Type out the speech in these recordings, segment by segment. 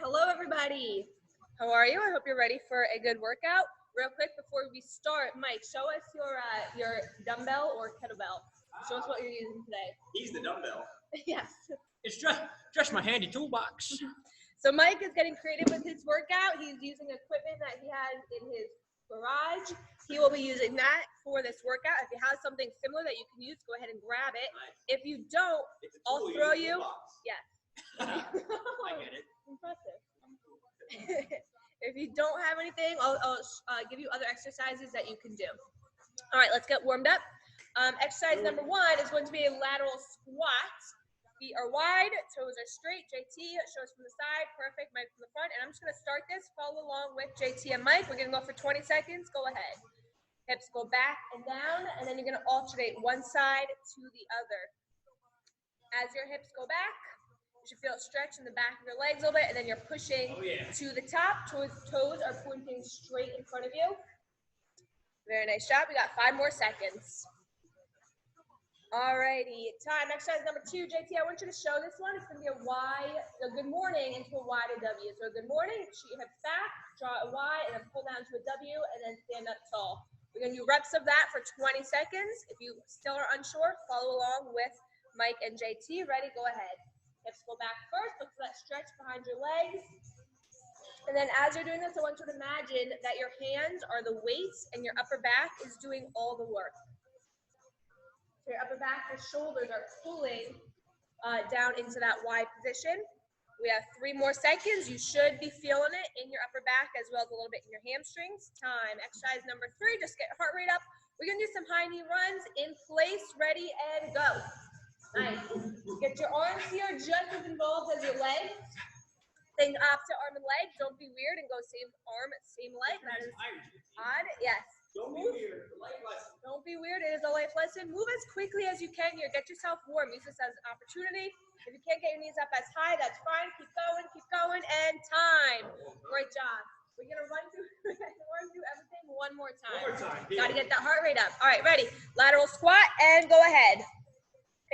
Hello, everybody. How are you? I hope you're ready for a good workout. Real quick before we start, Mike, show us your dumbbell or kettlebell. Show us what you're using today. He's the dumbbell. Yes. It's just my handy toolbox. So Mike is getting creative with his workout. He's using equipment that he has in his garage. He will be using that for this workout. If he has something similar that you can use, go ahead and grab it. Nice. If you don't, I'll throw you. Yes. I get it. Impressive. If you don't have anything, I'll give you other exercises that you can do. All right, let's get warmed up. Exercise number 1 is going to be a lateral squat. Feet are wide, toes are straight. JT, show us from the side. Perfect. Mike from the front. And I'm just going to start this. Follow along with JT and Mike. We're going to go for 20 seconds. Go ahead. Hips go back and down, and then you're going to alternate one side to the other. As your hips go back, you should feel a stretch in the back of your legs a little bit, and then you're pushing to the top. Toes are pointing straight in front of you. Very nice job. We got 5 more seconds. Alrighty, time. Exercise number 2. JT, I want you to show this one. It's going to be a good morning into a Y to W. So good morning, shoot your hips back, draw a Y, and then pull down to a W, and then stand up tall. We're going to do reps of that for 20 seconds. If you still are unsure, follow along with Mike and JT. Ready? Go ahead. Hips go back first. Look for that stretch behind your legs. And then as you're doing this, I want you to imagine that your hands are the weights and your upper back is doing all the work. So your upper back, your shoulders are pulling down into that Y position. We have 3 more seconds. You should be feeling it in your upper back as well as a little bit in your hamstrings. Time. Exercise number 3. Just get heart rate up. We're going to do some high knee runs. In place, ready, and go. Nice. Get your arms here just as involved as your legs. Think opposite arm and leg. Don't be weird and go same arm, same leg. That is odd. Yes. Don't be weird. Life lesson. Don't be weird. It is a life lesson. Move as quickly as you can here. Get yourself warm. Use this as an opportunity. If you can't get your knees up as high, that's fine. Keep going, and time. Great job. We're going to run through everything one more time. One more time. Got to get that heart rate up. All right, ready. Lateral squat, and go ahead.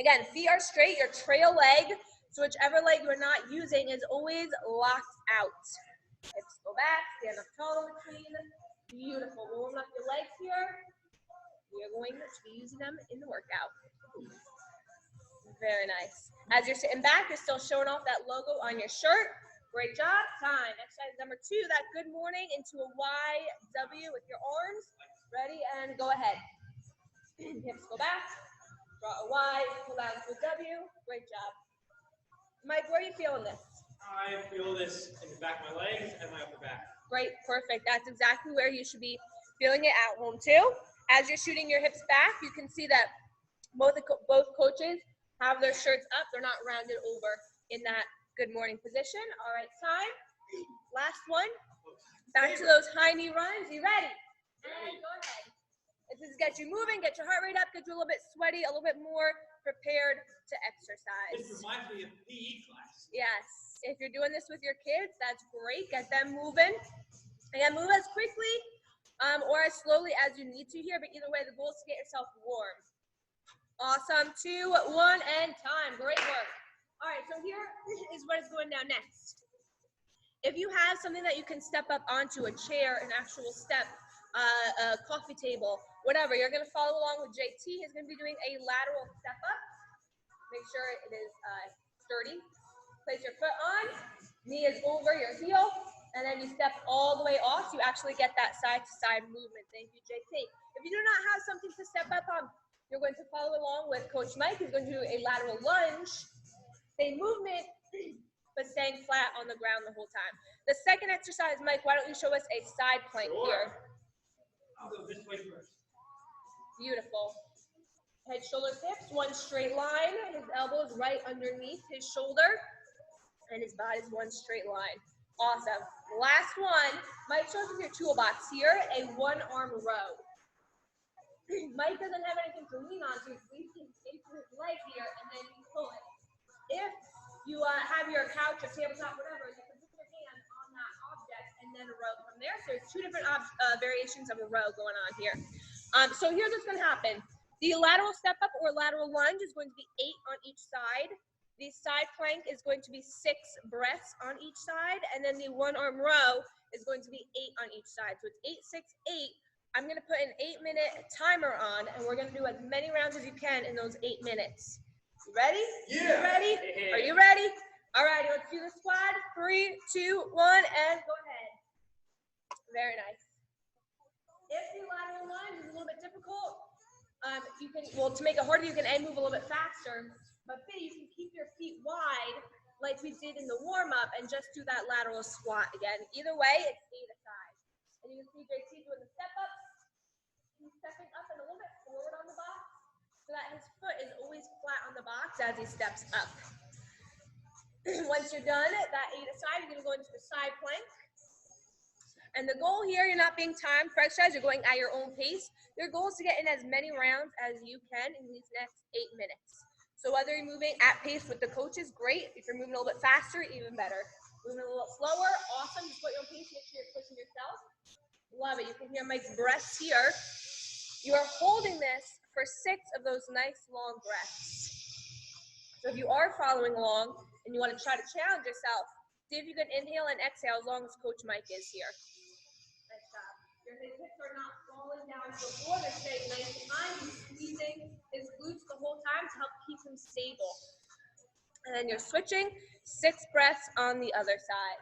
Again, feet are straight. Your trail leg, so whichever leg you're not using is always locked out. Hips go back. Stand up tall in between. Beautiful. Warm up your legs here. We are going to be using them in the workout. Very nice. As you're sitting back, you're still showing off that logo on your shirt. Great job. Time. Exercise number 2, that good morning into a YW with your arms. Ready, and go ahead. Hips go back. Draw a Y. Pull down to a W. Great job. Mike, where are you feeling this? I feel this in the back of my legs and my upper back. Great, perfect. That's exactly where you should be feeling it at home too. As you're shooting your hips back, you can see that both coaches have their shirts up. They're not rounded over in that good morning position. All right, time. Last one. Back to those high knee runs. You ready? And go ahead. This is get you moving, get your heart rate up, get you a little bit sweaty, a little bit more prepared to exercise. This reminds me of PE class. Yes. If you're doing this with your kids, that's great. Get them moving. Again, move as quickly or as slowly as you need to here, but either way, the goal is to get yourself warm. Awesome. 2, 1, and time. Great work. All right, so here is what is going down next. If you have something that you can step up onto, a chair, an actual step, a coffee table, whatever, you're going to follow along with JT. He's going to be doing a lateral step up. Make sure it is sturdy. Place your foot on, knee is over your heel, and then you step all the way off so you actually get that side-to-side movement. Thank you, JT. If you do not have something to step up on, you're going to follow along with Coach Mike. He's going to do a lateral lunge. Same movement, but staying flat on the ground the whole time. The second exercise, Mike, why don't you show us a side plank here? I'll go this way first. Beautiful. Head, shoulders, hips, one straight line. His elbow is right underneath his shoulder, and his body is one straight line. Awesome. Last one. Mike shows us your toolbox here, a 1-arm row. Mike doesn't have anything to lean on, so he's reaching into his leg here, and then you pull it. If you have your couch or tabletop, whatever, you can put your hand on that object and then a row from there. So there's 2 different variations of a row going on here. So here's what's going to happen. The lateral step up or lateral lunge is going to be 8 on each side. The side plank is going to be 6 breaths on each side, and then the 1-arm row is going to be 8 on each side. So it's 8, 6, 8. I'm going to put an 8-minute timer on, and we're going to do as many rounds as you can in those 8 minutes. You ready? Yeah. You ready? Are you ready? All right, let's do the squad. 3, 2, 1, and go ahead. Very nice. If the lateral lunge is a little bit difficult, you can, well, to make it harder, you can move a little bit faster. But B, you can keep your feet wide like we did in the warm-up and just do that lateral squat again. Either way, it's 8 aside. And you can see JT doing the step-ups. He's stepping up and a little bit forward on the box so that his foot is always flat on the box as he steps up. Once you're done at that 8 aside, you're going to go into the side plank. And the goal here, you're not being timed for exercise, you're going at your own pace. Your goal is to get in as many rounds as you can in these next 8 minutes. So whether you're moving at pace with the coaches, great. If you're moving a little bit faster, even better. Moving a little slower, awesome. Just put your own pace, make sure you're pushing yourself. Love it. You can hear Mike's breaths here. You are holding this for 6 of those nice long breaths. So if you are following along and you want to try to challenge yourself, see if you can inhale and exhale as long as Coach Mike is here. Nice job. Your hips are not falling down to the floor. They're staying nice and high. He's squeezing his glutes the whole time to help keep him stable. And then you're switching 6 breaths on the other side.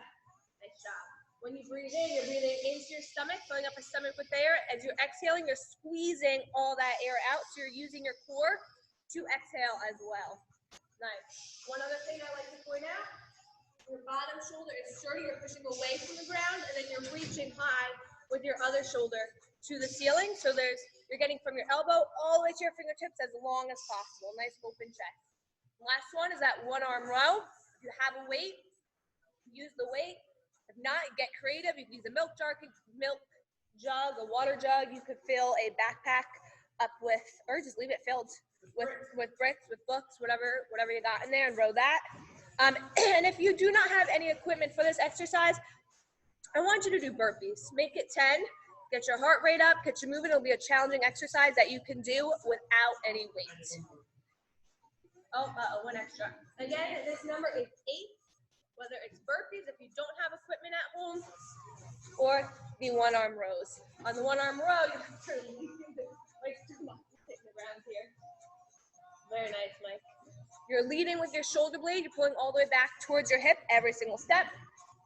Nice job. When you breathe in, you're breathing into your stomach, filling up your stomach with air. As you're exhaling, you're squeezing all that air out. So you're using your core to exhale as well. Nice. One other thing I like to point out, your bottom shoulder is sturdy. You're pushing away from the ground, and then you're reaching high with your other shoulder to the ceiling. So you're getting from your elbow all the way to your fingertips as long as possible. Nice open chest. Last one is that 1-arm row. If you have a weight, use the weight. If not, get creative. You can use a milk jug, a water jug. You could fill a backpack up with, or just leave it filled with bricks, with books, whatever you got in there, and row that. And if you do not have any equipment for this exercise, I want you to do burpees. Make it 10. Get your heart rate up. Get you moving. It'll be a challenging exercise that you can do without any weight. Oh, one extra. Again, this number is 8. Whether it's burpees, if you don't have equipment at home, or the 1-arm rows. On the 1-arm row, you have to lean like hitting the ground here. Very nice, Mike. You're leading with your shoulder blade. You're pulling all the way back towards your hip every single step.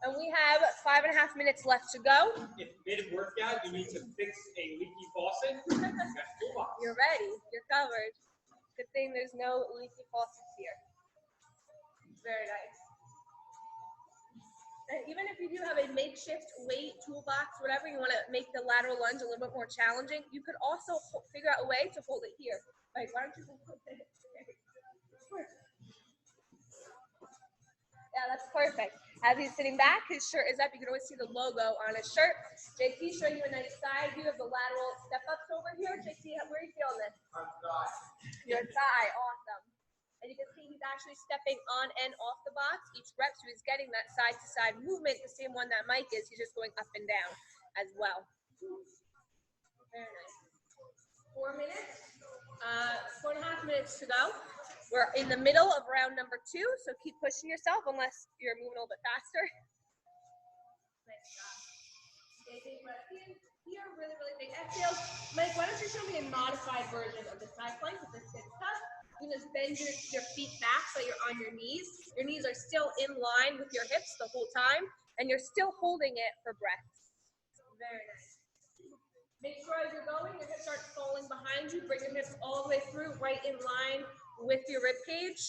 And we have 5.5 minutes left to go. If mid-workout you need to fix a leaky faucet, you're ready. You're covered. Good thing there's no leaky faucets here. Very nice. And even if you do have a makeshift weight, toolbox, whatever, you want to make the lateral lunge a little bit more challenging, you could also figure out a way to hold it here. Like, why don't you hold it? Yeah, that's perfect. As he's sitting back, his shirt is up. You can always see the logo on his shirt. JT showing you a nice side view of the lateral step-ups over here. JT, where are you feeling this? On thigh. Your thigh, awesome. And you can see he's actually stepping on and off the box each rep, so he's getting that side-to-side movement, the same one that Mike is. He's just going up and down as well. Very nice. 4 minutes. 4.5 minutes to go. We're in the middle of round number 2, so keep pushing yourself unless you're moving a little bit faster. Nice job. Okay, big breath in. Here, really, really big exhales. Mike, why don't you show me a modified version of the side plank with this sits up. You just bend your feet back so you're on your knees. Your knees are still in line with your hips the whole time, and you're still holding it for breath. Very nice. Make sure as you're going, your hips aren't falling behind you. Bring your hips all the way through, right in line with your rib cage.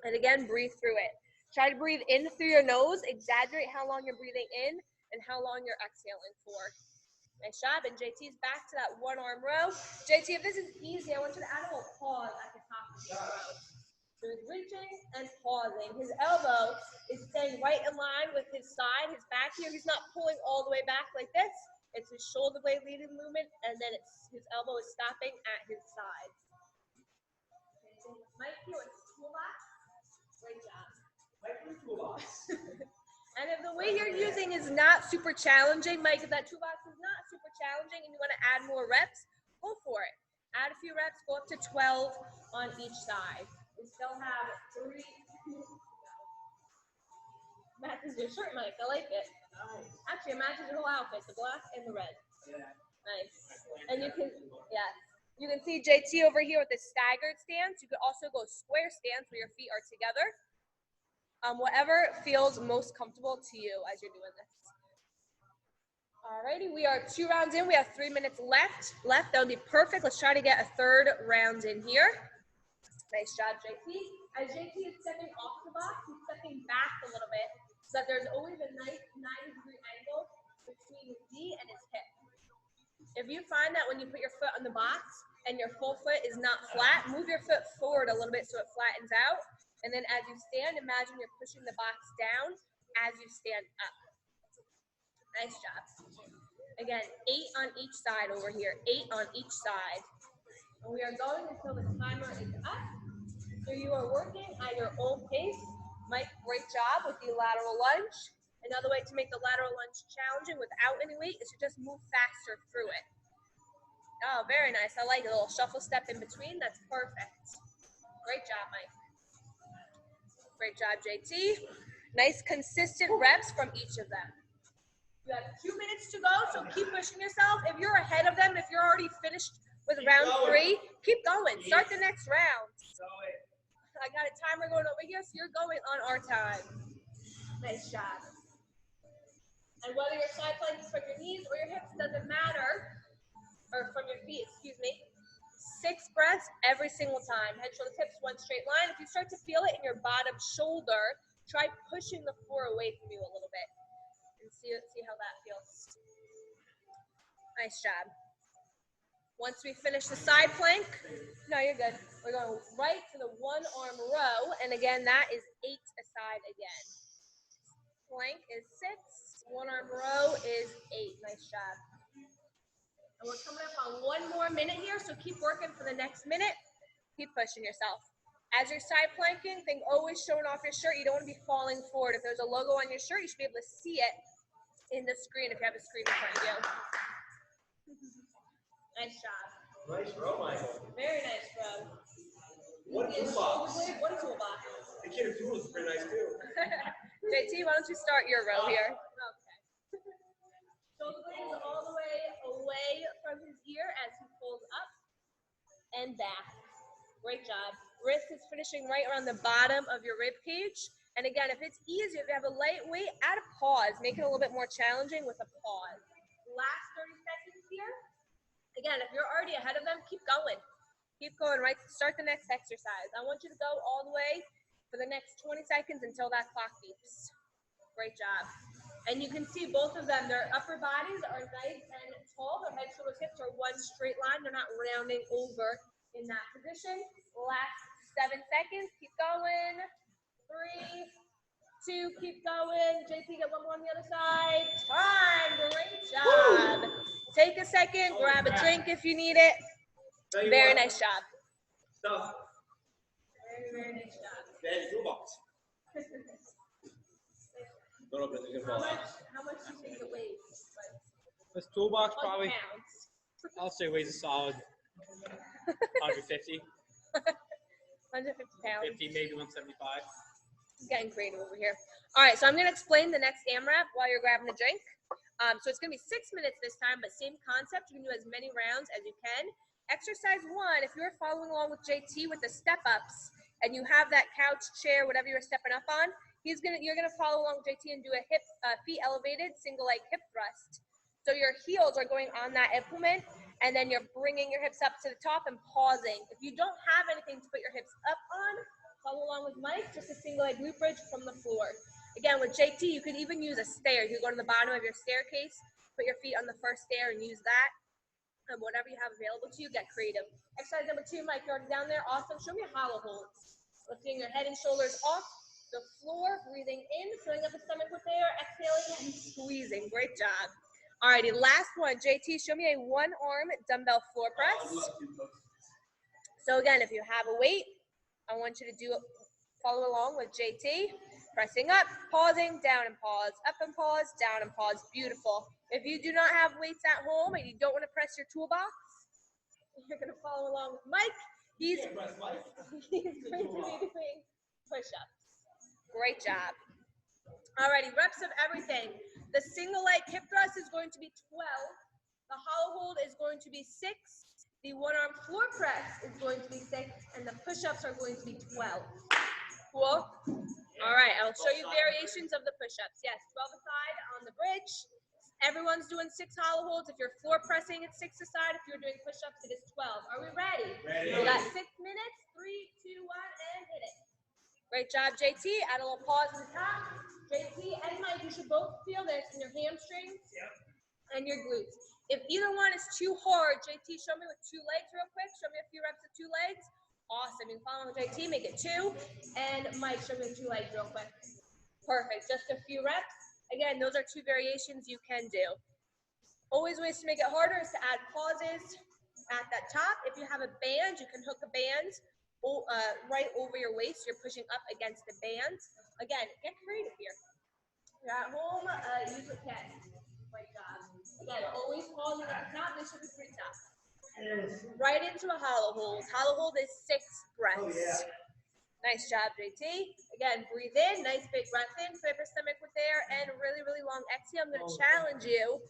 And again, breathe through it. Try to breathe in through your nose. Exaggerate how long you're breathing in and how long you're exhaling for. Nice job. And JT's back to that 1-arm row. JT, if this is easy, I want you to add a little pause at the top of the row. So he's reaching and pausing. His elbow is staying right in line with his side, his back here. He's not pulling all the way back like this. It's his shoulder blade leading the movement, and then his elbow is stopping at his side. Mike, you want toolbox? Great job. Mike, toolbox. And if the weight you're using is not super challenging, Mike, if that toolbox is not super challenging and you want to add more reps, go for it. Add a few reps, go up to 12 on each side. We still have 3 Matches your shirt, Mike. I like it. Nice. Actually, it matches your whole outfit, the black and the red. Yeah. Nice. And you can, yes. You can see JT over here with the staggered stance. You could also go square stance where your feet are together. Whatever feels most comfortable to you as you're doing this. Alrighty, we are 2 rounds in. We have 3 minutes left. That would be perfect. Let's try to get a third round in here. Nice job, JT. As JT is stepping off the box, he's stepping back a little bit so that there's always a nice 90-degree angle between his knee and his hip. If you find that when you put your foot on the box and your full foot is not flat, move your foot forward a little bit so it flattens out. And then as you stand, imagine you're pushing the box down as you stand up. Nice job. Again, 8 on each side over here. 8 on each side. And we are going until the timer is up. So you are working at your own pace. Mike, great job with the lateral lunge. Another way to make the lateral lunge challenging without any weight is to just move faster through it. Oh, very nice. I like a little shuffle step in between. That's perfect. Great job, Mike. Great job, JT. Nice consistent reps from each of them. You have 2 minutes to go, so keep pushing yourself. If you're ahead of them, if you're already finished with round 3, keep going. Start the next round. I got a timer going over here, so you're going on our time. Nice job. And whether you're side planking from your knees or your hips, doesn't matter. Or from your feet, excuse me. 6 breaths every single time. Head, shoulders, hips, one straight line. If you start to feel it in your bottom shoulder, try pushing the floor away from you a little bit. And see how that feels. Nice job. Once we finish the side plank, no, you're good. We're going right to the 1-arm row. And again, that is 8 aside again. Plank is 6. 1-arm row is 8. Nice job. And we're coming up on 1 more minute here, so keep working for the next minute. Keep pushing yourself. As you're side planking, think always showing off your shirt. You don't want to be falling forward. If there's a logo on your shirt, you should be able to see it in the screen if you have a screen in front of you. Nice job. Nice row, Michael. Very nice row. What toolbox? What toolbox? The kid tool is pretty nice too. JT, why don't you start your row here? Okay. Shoulder blades all the way away from his ear as he pulls up and back. Great job. Wrist is finishing right around the bottom of your rib cage. And again, if it's easier, if you have a lightweight, add a pause. Make it a little bit more challenging with a pause. Last 30 seconds here. Again, if you're already ahead of them, keep going. Keep going, right? Start the next exercise. I want you to go all the way for the next 20 seconds until that clock beeps. Great job. And you can see both of them, their upper bodies are nice and tall. Their head, shoulders, hips are one straight line. They're not rounding over in that position. Last 7 seconds. Keep going. 3, 2, keep going. JT, get one more on the other side. Time. Great job. Take a second. Grab a drink if you need it. Very nice job. Stuff. Very nice job. Then toolbox. Don't open it. How much do you think it weighs? This toolbox probably, Pounds. I'll say weighs a solid 150. 150 pounds. 50, maybe 175. Getting creative over here. All right, so I'm going to explain the next AMRAP while you're grabbing the drink. So it's going to be 6 minutes this time, but same concept. You can do as many rounds as you can. Exercise 1, if you're following along with JT with the step-ups and you have that couch, chair, whatever you're stepping up on, you're going to follow along with JT and do a feet elevated single leg hip thrust. So your heels are going on that implement, and then you're bringing your hips up to the top and pausing. If you don't have anything to put your hips up on, follow along with Mike, just a single leg glute bridge from the floor. Again, with JT, you could even use a stair. You go to the bottom of your staircase, put your feet on the first stair and use that. And whatever you have available to you, get creative. Exercise number 2, Mike, you're already down there. Awesome. Show me hollow holds. Lifting your head and shoulders off the floor, breathing in, filling up the stomach with air, exhaling and squeezing. Great job. Alrighty, last one. JT, show me a 1-arm dumbbell floor press. So again, if you have a weight, I want you to follow along with JT. Pressing up, pausing, down and pause, up and pause, down and pause. Beautiful. If you do not have weights at home and you don't want to press your toolbox, you're going to follow along with Mike. He's going to be doing push-ups. Great job. Alrighty, reps of everything. The single leg hip thrust is going to be 12. The hollow hold is going to be 6. The one arm floor press is going to be 6. And the push-ups are going to be 12. Cool? Alright, I'll show you variations of the push-ups. Yes, 12 aside on the bridge. Everyone's doing 6 hollow holds. If you're floor pressing, it's 6 aside. If you're doing push-ups, it is 12. Are we ready? Ready. We got 6 minutes. 3, 2, 1, and hit it. Great job, JT. Add a little pause at the top. JT and Mike, you should both feel this in your hamstrings and your glutes. If either one is too hard, JT, show me with 2 legs real quick. Show me a few reps with 2 legs. Awesome. You can follow with JT, make it 2. And Mike, show me with 2 legs real quick. Perfect. Just a few reps. Again, those are 2 variations you can do. Always ways to make it harder is to add pauses at that top. If you have a band, you can hook a band right over your waist. You're pushing up against the band. Again, get creative here. You're at home, use what you can. Great job. Again, always pausing at the top. This should be 3 tops. Right into a hollow hold. Hollow hold is 6 breaths. Oh, yeah. Nice job, JT. Again, breathe in. Nice big breath in. Flip your stomach with air. And really, really long exhale. I'm going to challenge you.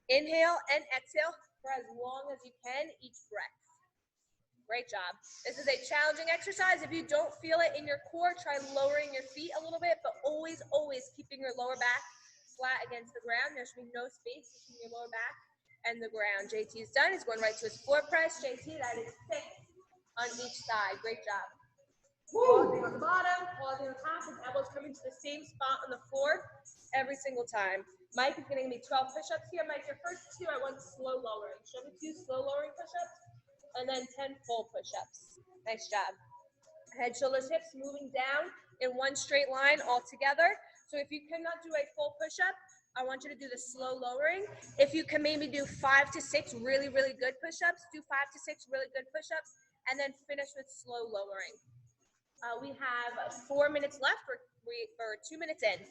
Inhale and exhale for as long as you can each breath. Great job. This is a challenging exercise. If you don't feel it in your core, try lowering your feet a little bit, but always, always keeping your lower back flat against the ground. There should be no space between your lower back and the ground. JT's done. He's going right to his floor press. JT, that is 6 on each side. Great job. Pausing on the bottom, pausing on the top. His elbows coming to the same spot on the floor every single time. Mike is going to give me 12 push-ups here. Mike, your first 2, I want slow lowering. Show me 2 slow lowering push-ups. And then 10 full push-ups. Nice job. Head, shoulders, hips moving down in one straight line all together. So if you cannot do a full push-up, I want you to do the slow lowering. If you can maybe do 5 to 6 really, really good push-ups, do 5 to 6 really good push-ups, and then finish with slow lowering. We have 4 minutes left. We're 2 minutes in.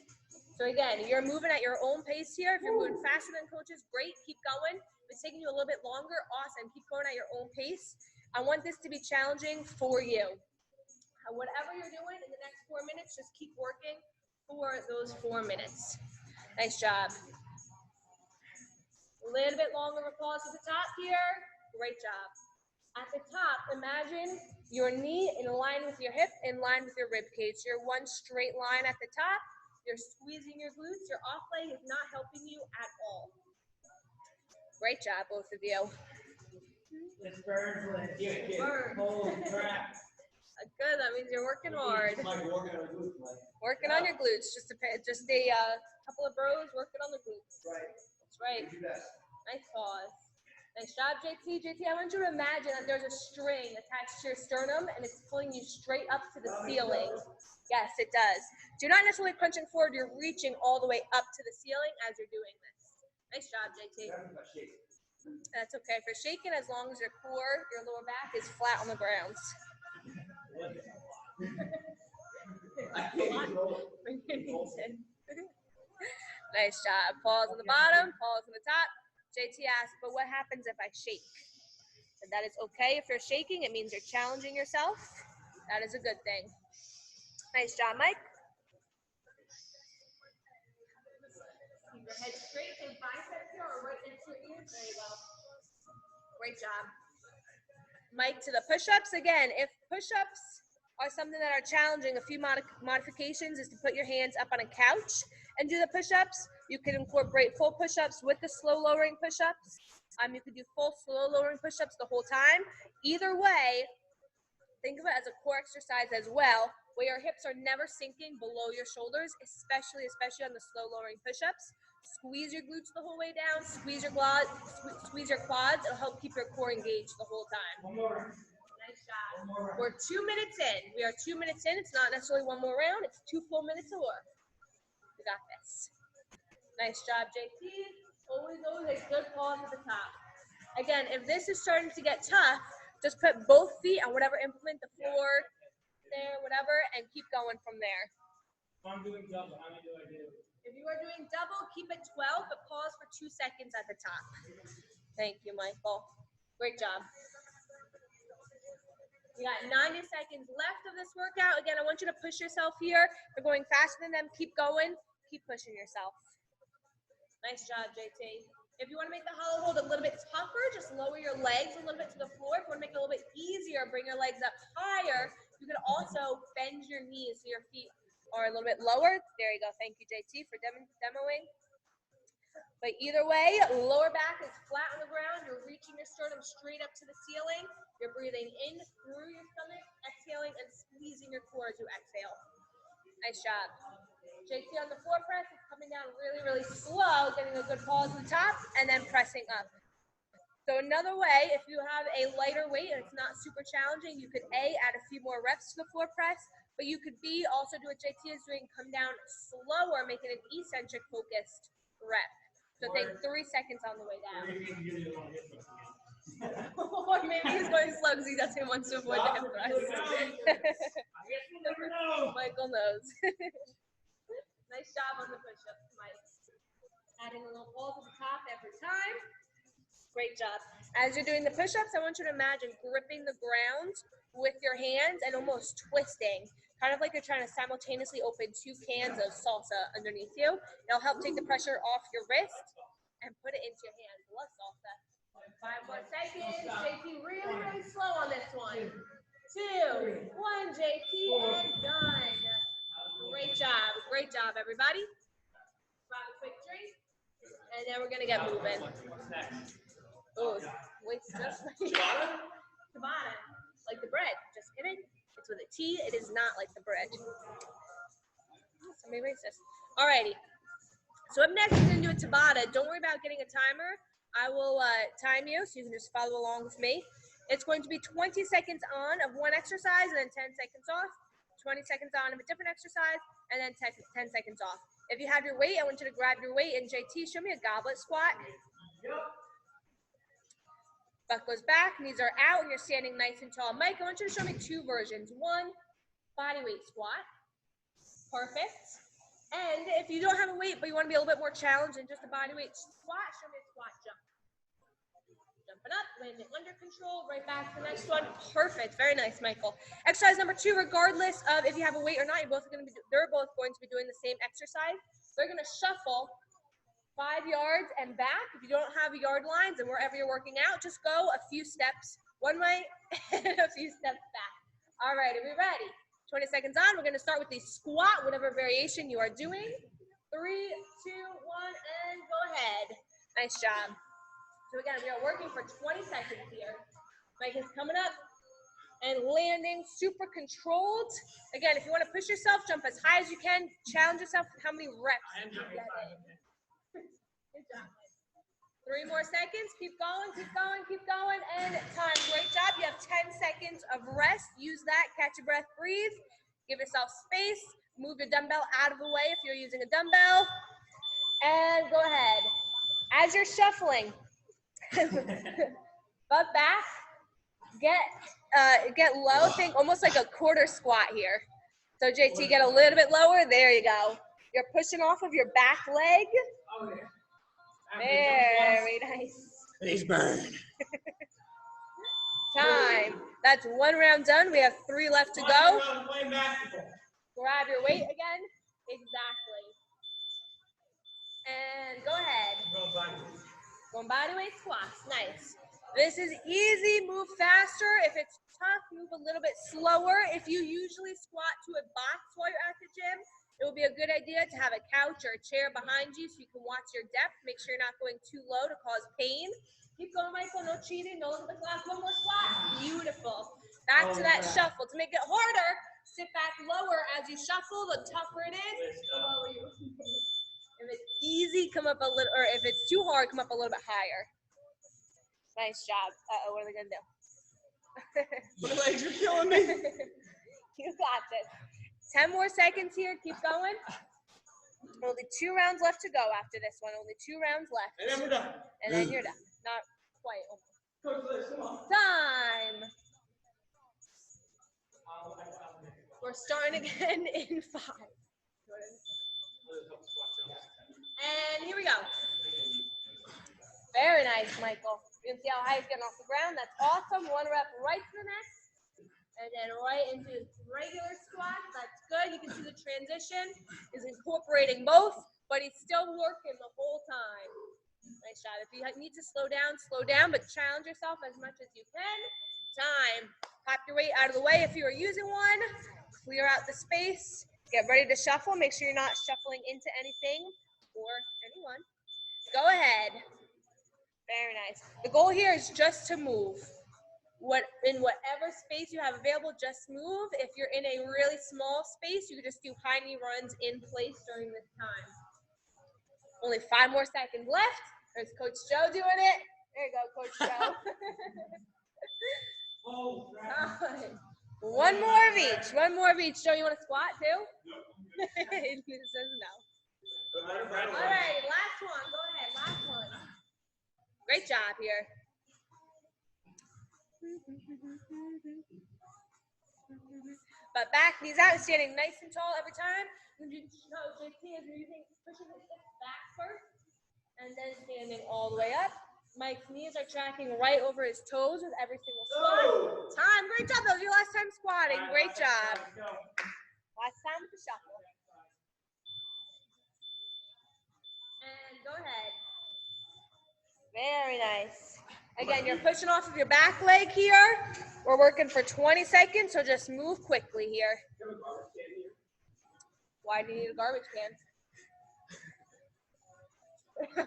So again, you're moving at your own pace here. If you're moving faster than coaches, great, keep going. If it's taking you a little bit longer, awesome, keep going at your own pace. I want this to be challenging for you. Whatever you're doing in the next 4 minutes, just keep working for those 4 minutes. Nice job. A little bit longer of a pause at the top here. Great job. At the top, imagine your knee in line with your hip, in line with your rib cage. You're one straight line at the top. You're squeezing your glutes. Your off leg is not helping you at all. Great job, both of you. This burns when it Burn. Holy crap. Good, that means you're working hard. Working on your glutes. Just a couple of bros working on the glutes. Right. That's right. Nice pause. Nice job, JT. JT, I want you to imagine that there's a string attached to your sternum and it's pulling you straight up to the ceiling. Yes, it does. So you're not necessarily crunching forward, you're reaching all the way up to the ceiling as you're doing this. Nice job, JT. That's okay. If you're shaking, as long as your core, your lower back is flat on the ground. Nice job. Pause on the bottom, pause on the top. JT asked, but what happens if I shake? And that is okay. If you're shaking, it means you're challenging yourself. That is a good thing. Nice job, Mike. Keep your head straight and biceps here or right next to your ears. There you go. Great job. Mike to the push-ups. Again, if push-ups are something that are challenging, a few modifications is to put your hands up on a couch and do the push-ups. You can incorporate full push-ups with the slow lowering push-ups. You could do full slow lowering push-ups the whole time. Either way, think of it as a core exercise as well, where your hips are never sinking below your shoulders, especially on the slow lowering push-ups. Squeeze your glutes the whole way down, squeeze your quads. It'll help keep your core engaged the whole time. One more. Nice job. We're 2 minutes in. We are 2 minutes in. It's not necessarily one more round. It's 2 full minutes of work. We got this. Nice job, JT. Always a good pause at the top. Again, if this is starting to get tough, just put both feet on whatever implement, the floor, there, whatever, and keep going from there. If I'm doing double, how many do I do? If you are doing double, keep it 12, but pause for 2 seconds at the top. Thank you, Michael. Great job. You got 90 seconds left of this workout. Again, I want you to push yourself here. If you're going faster than them, keep going. keep pushing yourself. Nice job, JT. If you want to make the hollow hold a little bit tougher, just lower your legs a little bit to the floor. If you want to make it a little bit easier, bring your legs up higher. You can also bend your knees so your feet are a little bit lower. There you go. Thank you, JT, for demoing. But either way, lower back is flat on the ground. You're reaching your sternum straight up to the ceiling. You're breathing in through your stomach, exhaling and squeezing your core as you exhale. Nice job. JT on the floor press is coming down really, really slow, getting a good pause at the top, and then pressing up. So another way, if you have a lighter weight and it's not super challenging, you could A, add a few more reps to the floor press, but you could B, also do what JT is doing, come down slower, make it an eccentric focused rep. So take 3 seconds on the way down. Or maybe he's going slow because he doesn't want to avoid the hip thrust. Michael knows. Nice job on the push-ups, Mike. Adding a little pause at the top every time. Great job. As you're doing the push-ups, I want you to imagine gripping the ground with your hands and almost twisting, kind of like you're trying to simultaneously open 2 cans of salsa underneath you. It'll help take the pressure off your wrist and put it into your hands. Love salsa. 5 more seconds. JT really, really slow on this one. 2, 1, JT, and done. Great job, everybody. Grab a quick drink, and then we're gonna get moving. Oh, wait, just like Tabata, like the bread. Just kidding. It's with a T. It is not like the bread. Somebody racist. Alrighty. So up next, we're gonna do a Tabata. Don't worry about getting a timer. I will time you, so you can just follow along with me. It's going to be 20 seconds on of one exercise, and then 10 seconds off. 20 seconds on of a different exercise, and then 10 seconds off. If you have your weight, I want you to grab your weight, and JT, show me a goblet squat. Butt goes back, knees are out, and you're standing nice and tall. Mike, I want you to show me 2 versions. 1, body weight squat. Perfect. And if you don't have a weight, but you want to be a little bit more challenged than just a body weight squat, show me a squat jump. Jumping up, landing under control, right back to the next one. Perfect. Very nice, Michael. Exercise number 2, regardless of if you have a weight or not, they're both going to be doing the same exercise. They're going to shuffle 5 yards and back. If you don't have yard lines and wherever you're working out, just go a few steps one way and a few steps back. All right, are we ready? 20 seconds on. We're going to start with the squat, whatever variation you are doing. 3, 2, 1, and go ahead. Nice job. So again, we are working for 20 seconds here. Mike is coming up and landing super controlled. Again, if you want to push yourself, jump as high as you can. Challenge yourself with how many reps you get in. Good job. 3 more seconds. Keep going, keep going, keep going. And time. Great job. You have 10 seconds of rest. Use that. Catch your breath. Breathe. Give yourself space. Move your dumbbell out of the way if you're using a dumbbell. And go ahead. As you're shuffling, butt back, get low, think almost like a quarter squat here. So JT, get a little bit lower, there you go. You're pushing off of your back leg. Very nice. Please burn. Time. That's 1 round done. We have 3 left to go. Grab your weight again. Exactly. And go ahead. Going body weight squats. Nice. This is easy. Move faster. If it's tough, move a little bit slower. If you usually squat to a box while you're at the gym, it will be a good idea to have a couch or a chair behind you so you can watch your depth. Make sure you're not going too low to cause pain. Keep going, Michael. No cheating. No look at the clock. 1 more squat. Beautiful. Back to that shuffle. To make it harder, sit back lower as you shuffle. The tougher it is, the lower you will be. If it's easy, come up a little, or if it's too hard, come up a little bit higher. Nice job. What are they going to do? My legs are killing me. You got this. 10 more seconds here. Keep going. Only 2 rounds left to go after this one. Only 2 rounds left. And then we're done. And then you're done. Not quite. Almost. Time. We're starting again in 5. And here we go. Very nice, Michael. You can see how high he's getting off the ground. That's awesome. 1 rep right to the next. And then right into regular squat. That's good. You can see the transition is incorporating both, but he's still working the whole time. Nice job. If you need to slow down, but challenge yourself as much as you can. Time. Pop your weight out of the way if you are using one. Clear out the space. Get ready to shuffle. Make sure you're not shuffling into anything or anyone. Go ahead. Very nice. The goal here is just to move. In whatever space you have available, just move. If you're in a really small space, you can just do high knee runs in place during this time. Only 5 more seconds left. There's Coach Joe doing it. There you go, Coach Joe. One more of each. One more of each. Joe, you want to squat too? No. He says no. All right, last one. Go ahead, last one. Great job here. But back, knees out, standing nice and tall every time. JT is pushing his hips back first, and then standing all the way up. Mike's knees are tracking right over his toes with every single squat. Time, great job. That was your last time squatting. Great job. Last time with the shuffle. And go ahead. Very nice. Again, you're pushing off of your back leg here. We're working for 20 seconds, so just move quickly here. Why do you need a garbage can?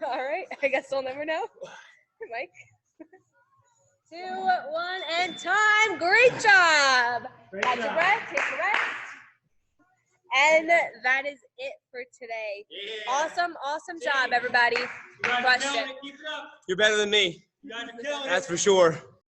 All right, I guess we'll never know. Mike. 2, 1, and time. Great job. Catch your breath, take a rest. And that is it for today. Yeah. Awesome job, everybody. Crushed it. You're better than me. You guys are killing it. That's for sure.